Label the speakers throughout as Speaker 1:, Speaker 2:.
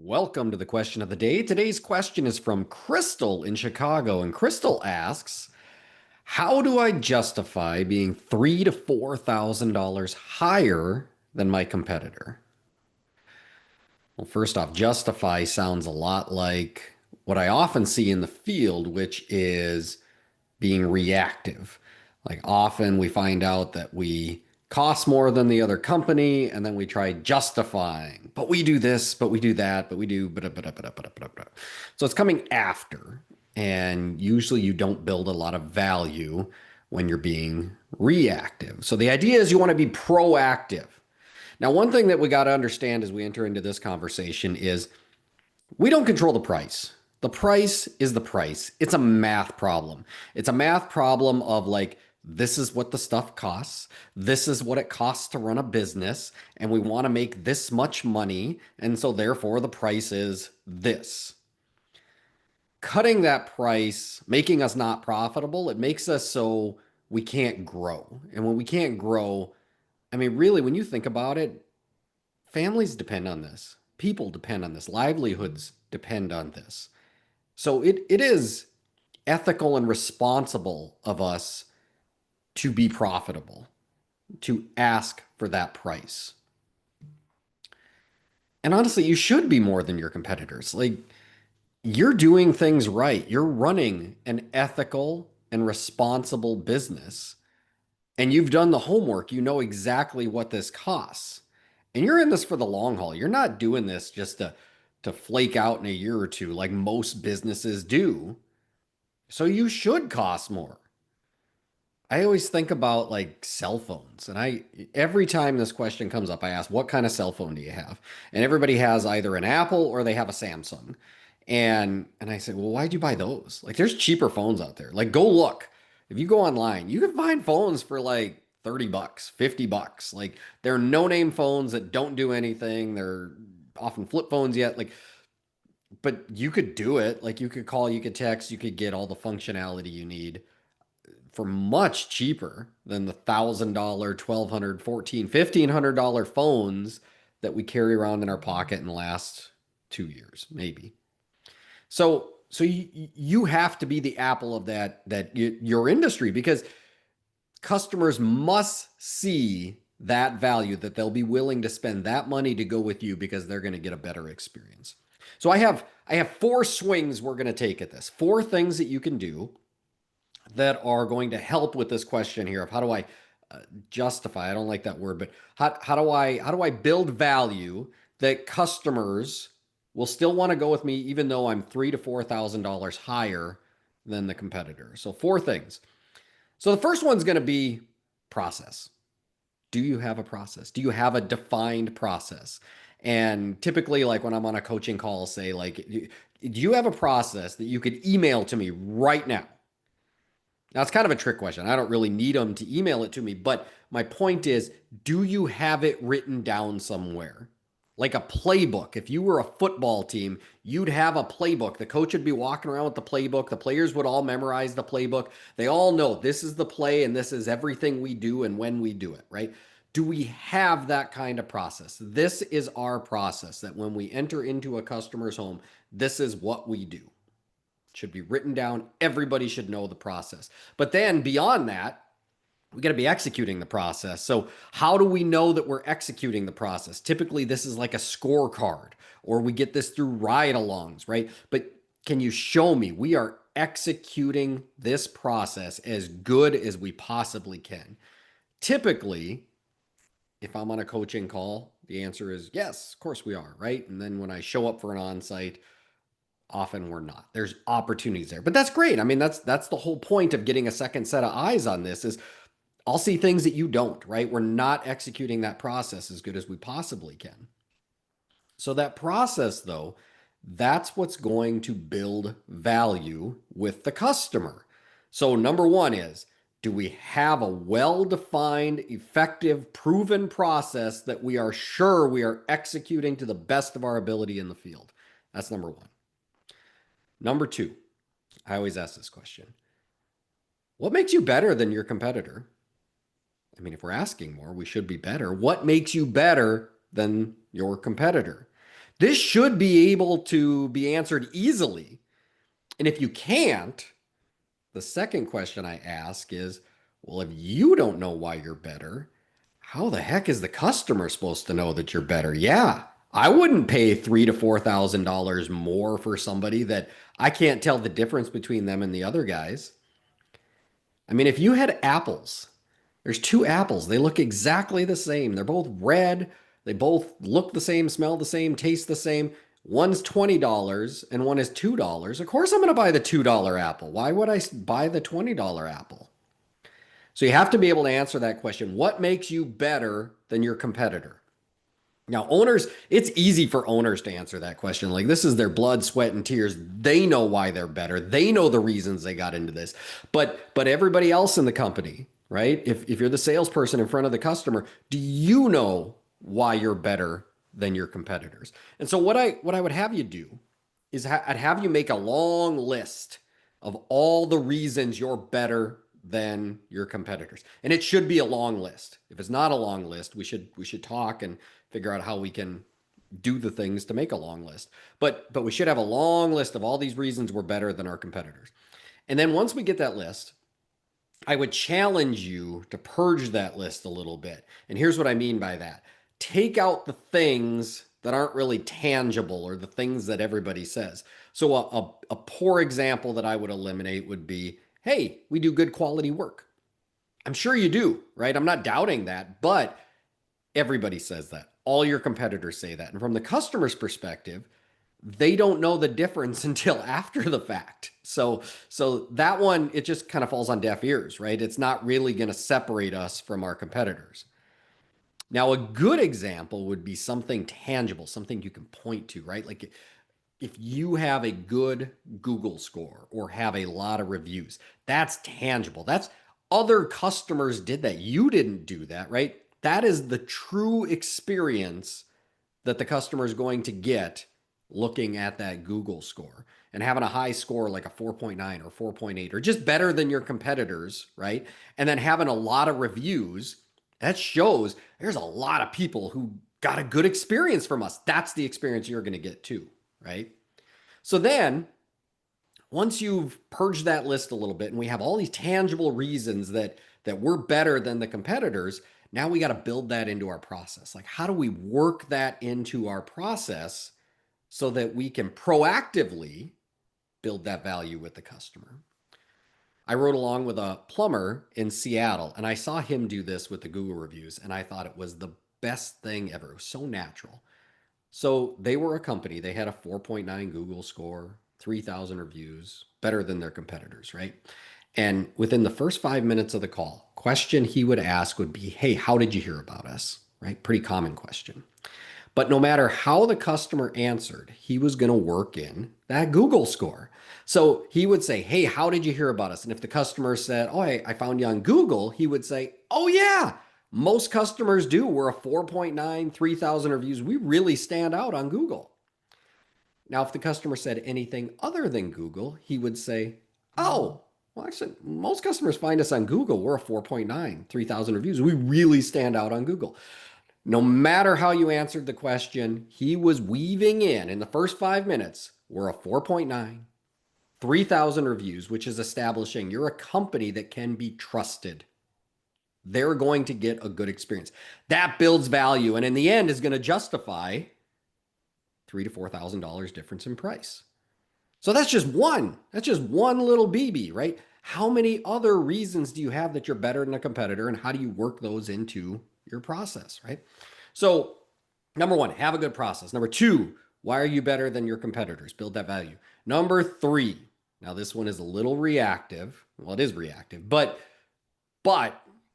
Speaker 1: Welcome to the question of the day. Today's question is from Crystal in Chicago, and Crystal asks, "How do I justify being $3,000 to $4,000 higher than my competitor?" Well, first off, justify sounds a lot like what I often see in the field, which is being reactive. Like often we find out that we cost more than the other company, and then we try justifying, but we do this, but we do that, but we do, so it's coming after. And usually you don't build a lot of value when you're being reactive. So the idea is you want to be proactive. Now, one thing that we got to understand as we enter into this conversation is we don't control the price. The price is the price. It's a math problem. It's a math problem of like, this is what the stuff costs. This is what it costs to run a business. And we want to make this much money. And so therefore the price is this. Cutting that price, making us not profitable, it makes us so we can't grow. And when we can't grow, I mean, really, when you think about it, families depend on this. People depend on this. Livelihoods depend on this. So it is ethical and responsible of us to be profitable, to ask for that price. And honestly, you should be more than your competitors. Like you're doing things right. You're running an ethical and responsible business, and you've done the homework. You know exactly what this costs. And you're in this for the long haul. You're not doing this just to flake out in a year or two like most businesses do. So you should cost more. I always think about like cell phones, and I every time this question comes up, I ask, "What kind of cell phone do you have?" And everybody has either an Apple or they have a Samsung. And I said, "Well, why'd you buy those? Like there's cheaper phones out there. Like go look. If you go online, you can find phones for like 30 bucks, 50 bucks. Like they're no-name phones that don't do anything. They're often flip phones yet. Like but you could do it. Like you could call, you could text, you could get all the functionality you need for much cheaper than the $1,000, $1,200, $1,400, $1,500 phones that we carry around in our pocket in the last 2 years, maybe. So you have to be the Apple of your industry because customers must see that value that they'll be willing to spend that money to go with you because they're going to get a better experience. So I have four swings we're going to take at this. Four things that you can do that are going to help with this question here of how do I justify, I don't like that word, but how do I build value that customers will still want to go with me even though I'm $3,000 to $4,000 higher than the competitor. So four things. So the first one's going to be process. Do you have a process? Do you have a defined process? And typically, like when I'm on a coaching call, I'll say, like, do you have a process that you could email to me right now? Now, it's kind of a trick question. I don't really need them to email it to me, but my point is, do you have it written down somewhere? Like a playbook. If you were a football team, you'd have a playbook. The coach would be walking around with the playbook. The players would all memorize the playbook. They all know this is the play and this is everything we do and when we do it, right? Do we have that kind of process? This is our process that when we enter into a customer's home, this is what we do. Should be written down. Everybody should know the process. But then beyond that, we got to be executing the process. So how do we know that we're executing the process? Typically, this is like a scorecard, or we get this through ride-alongs, right? But can you show me we are executing this process as good as we possibly can? Typically, if I'm on a coaching call, the answer is yes, of course we are, right? And then when I show up for an on-site, often we're not. There's opportunities there. But that's great. I mean, that's the whole point of getting a second set of eyes on this is I'll see things that you don't, right? We're not executing that process as good as we possibly can. So that process though, that's what's going to build value with the customer. So number one is, do we have a well-defined, effective, proven process that we are sure we are executing to the best of our ability in the field? That's number one. Number two, I always ask this question. What makes you better than your competitor? I mean, if we're asking more, we should be better. What makes you better than your competitor? This should be able to be answered easily. And if you can't, the second question I ask is, well, if you don't know why you're better, how the heck is the customer supposed to know that you're better? Yeah, I wouldn't pay $3,000 to $4,000 more for somebody that I can't tell the difference between them and the other guys. I mean, if you had apples, there's two apples. They look exactly the same. They're both red. They both look the same, smell the same, taste the same. One's $20 and one is $2. Of course, I'm going to buy the $2 apple. Why would I buy the $20 apple? So you have to be able to answer that question. What makes you better than your competitor? Now, owners, it's easy for owners to answer that question. Like, this is their blood, sweat, and tears. They know why they're better. They know the reasons they got into this. But everybody else in the company, right? If you're the salesperson in front of the customer, do you know why you're better than your competitors? And so what I would have you do is I'd have you make a long list of all the reasons you're better than your competitors. And it should be a long list. If it's not a long list, we should talk and figure out how we can do the things to make a long list. But we should have a long list of all these reasons we're better than our competitors. And then once we get that list, I would challenge you to purge that list a little bit. And here's what I mean by that. Take out the things that aren't really tangible or the things that everybody says. So a poor example that I would eliminate would be, hey, we do good quality work. I'm sure you do, right? I'm not doubting that, but everybody says that. All your competitors say that. And from the customer's perspective, they don't know the difference until after the fact. So that one, it just kind of falls on deaf ears, right? It's not really going to separate us from our competitors. Now, a good example would be something tangible, something you can point to, right? Like if you have a good Google score or have a lot of reviews, that's tangible. That's other customers did that. You didn't do that, right? That is the true experience that the customer is going to get looking at that Google score and having a high score like a 4.9 or 4.8 or just better than your competitors, right? And then having a lot of reviews, that shows there's a lot of people who got a good experience from us. That's the experience you're going to get too, right? So then once you've purged that list a little bit and we have all these tangible reasons that we're better than the competitors, now we got to build that into our process. Like, how do we work that into our process so that we can proactively build that value with the customer? I rode along with a plumber in Seattle, and I saw him do this with the Google reviews, and I thought it was the best thing ever. It was so natural. So they were a company, they had a 4.9 Google score, 3,000 reviews, better than their competitors, right? And within the first 5 minutes of the call, question he would ask would be, hey, how did you hear about us? Right? Pretty common question. But no matter how the customer answered, he was going to work in that Google score. So he would say, hey, how did you hear about us? And if the customer said, oh, I found you on Google, he would say, oh, yeah, most customers do. We're a 4.9, 3,000 reviews. We really stand out on Google. Now, if the customer said anything other than Google, he would say, oh, well, actually, most customers find us on Google. We're a 4.9, 3,000 reviews. We really stand out on Google. No matter how you answered the question, he was weaving in the first 5 minutes, we're a 4.9, 3,000 reviews, which is establishing you're a company that can be trusted. They're going to get a good experience. That builds value, and in the end is going to justify $3,000 to $4,000 difference in price. So that's just one. That's just one little BB, right? How many other reasons do you have that you're better than a competitor, and how do you work those into your process, right? So number one, have a good process. Number two, why are you better than your competitors? Build that value. Number three, now this one is a little reactive. Well, it is reactive, but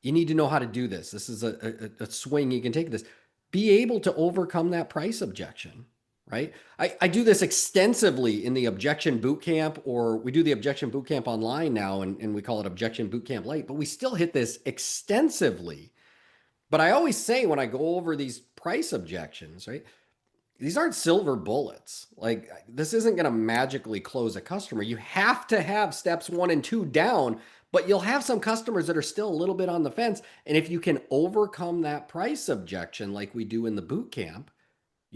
Speaker 1: you need to know how to do this. This is a swing you can take this. Be able to overcome that price objection, right? I do this extensively in the Objection Bootcamp, or we do the Objection Bootcamp online now, and we call it Objection Bootcamp Lite, but we still hit this extensively. But I always say when I go over these price objections, right, these aren't silver bullets. Like, this isn't going to magically close a customer. You have to have steps 1 and 2 down, but you'll have some customers that are still a little bit on the fence. And if you can overcome that price objection like we do in the boot camp,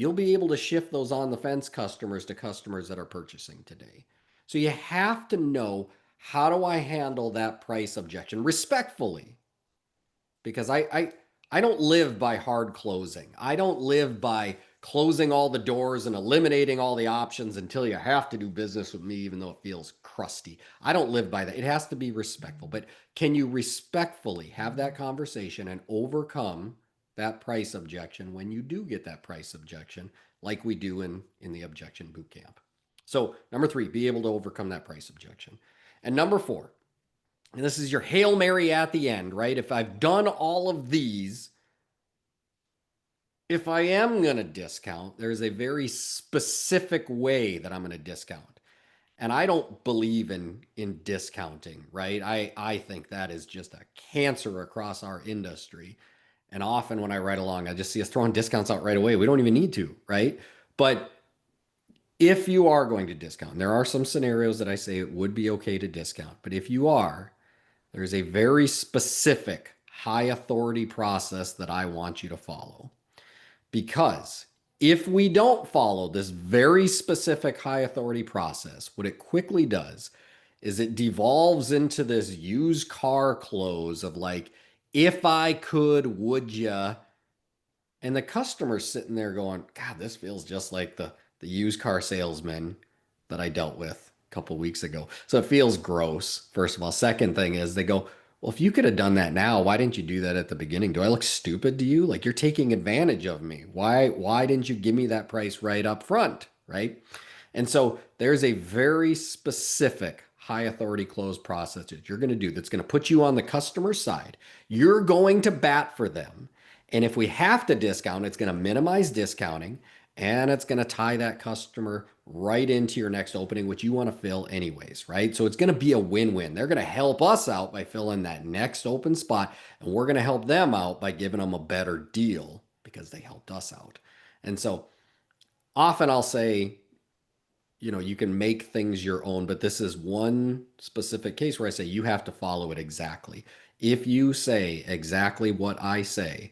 Speaker 1: you'll be able to shift those on the fence customers to customers that are purchasing today. So you have to know, how do I handle that price objection respectfully? Because I don't live by hard closing. I don't live by closing all the doors and eliminating all the options until you have to do business with me, even though it feels crusty. I don't live by that. It has to be respectful. But can you respectfully have that conversation and overcome that price objection when you do get that price objection, like we do in the objection boot camp? So, number three, be able to overcome that price objection. And number four, and this is your Hail Mary at the end, right? If I've done all of these, if I am going to discount, there's a very specific way that I'm going to discount. And I don't believe in discounting, right? I think that is just a cancer across our industry. And often when I write along, I just see us throwing discounts out right away. We don't even need to, right? But if you are going to discount, there are some scenarios that I say it would be okay to discount. But if you are, there's a very specific high authority process that I want you to follow. Because if we don't follow this very specific high authority process, what it quickly does is it devolves into this used car close of like, if I could, would ya? And the customer's sitting there going, God, this feels just like the used car salesman that I dealt with a couple weeks ago. So it feels gross, first of all. Second thing is they go, well, if you could have done that now, why didn't you do that at the beginning? Do I look stupid to you? Like you're taking advantage of me. Why didn't you give me that price right up front? Right. And so there's a very specific high authority close process that you're going to do that's going to put you on the customer side. You're going to bat for them. And if we have to discount, it's going to minimize discounting and it's going to tie that customer right into your next opening, which you want to fill anyways, right? So it's going to be a win-win. They're going to help us out by filling that next open spot, and we're going to help them out by giving them a better deal because they helped us out. And so often I'll say, you can make things your own, but this is one specific case where I say you have to follow it exactly. If you say exactly what I say,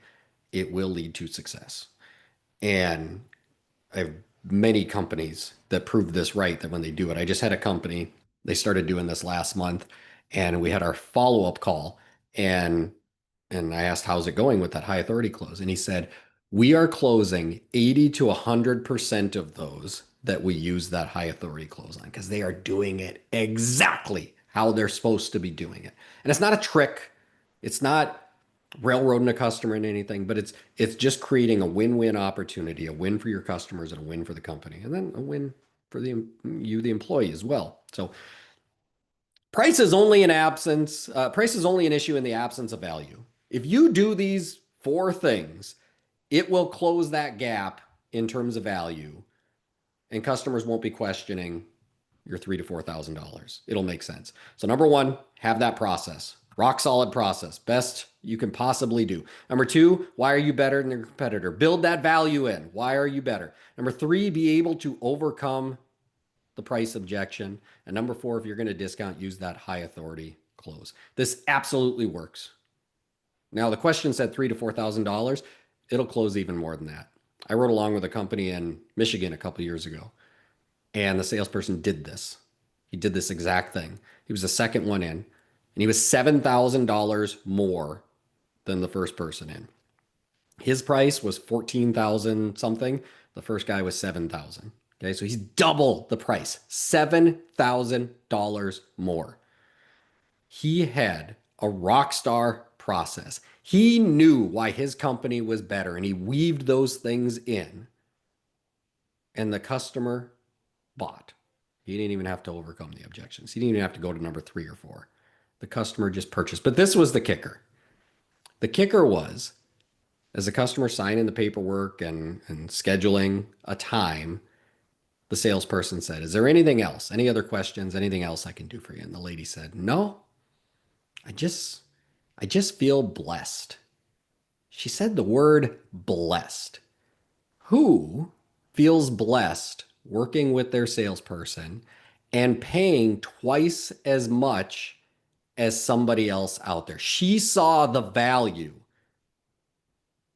Speaker 1: it will lead to success. And I have many companies that prove this right, that when they do it. I just had a company, they started doing this last month, and we had our follow-up call, and I asked, how's it going with that high authority close? And he said, we are closing 80 to 100% of those that we use that high authority close on because they are doing it exactly how they're supposed to be doing it. And it's not a trick. It's not railroading a customer in anything, but it's just creating a win-win opportunity, a win for your customers and a win for the company, and then a win for the employee as well. So price is only an issue in the absence of value. If you do these four things, it will close that gap in terms of value, and customers won't be questioning your $3,000 to $4,000. It'll make sense. So number one, have that process. Rock solid process. Best you can possibly do. Number two, why are you better than your competitor? Build that value in. Why are you better? Number three, be able to overcome the price objection. And number four, if you're going to discount, use that high authority close. This absolutely works. Now, the question said $3,000 to $4,000. It'll close even more than that. I wrote along with a company in Michigan a couple years ago, and the salesperson did this. He did this exact thing. He was the second one in, and he was $7,000 more than the first person in. His price was 14,000 something. The first guy was 7,000. Okay, so he's double the price, $7,000 more. He had a rock star process. He knew why his company was better, and he weaved those things in, and the customer bought. He didn't even have to overcome the objections. He didn't even have to go to number 3 or 4. The customer just purchased. But this was the kicker. The kicker was, as the customer signing the paperwork and scheduling a time, the salesperson said, is there anything else? Any other questions? Anything else I can do for you? And the lady said, no, I just feel blessed. She said the word blessed. Who feels blessed working with their salesperson and paying twice as much as somebody else out there? She saw the value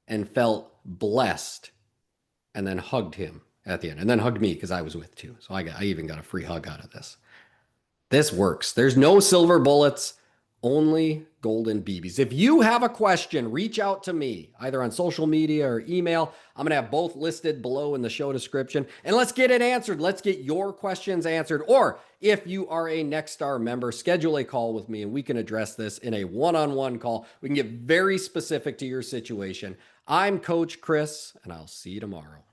Speaker 1: and felt blessed and then hugged him at the end, and then hugged me because I was with too. So I even got a free hug out of this. This works. There's no silver bullets, only golden BBs. If you have a question, reach out to me either on social media or email. I'm going to have both listed below in the show description, and let's get it answered. Let's get your questions answered. Or if you are a Nexstar member, schedule a call with me and we can address this in a one-on-one call. We can get very specific to your situation. I'm Coach Chris, and I'll see you tomorrow.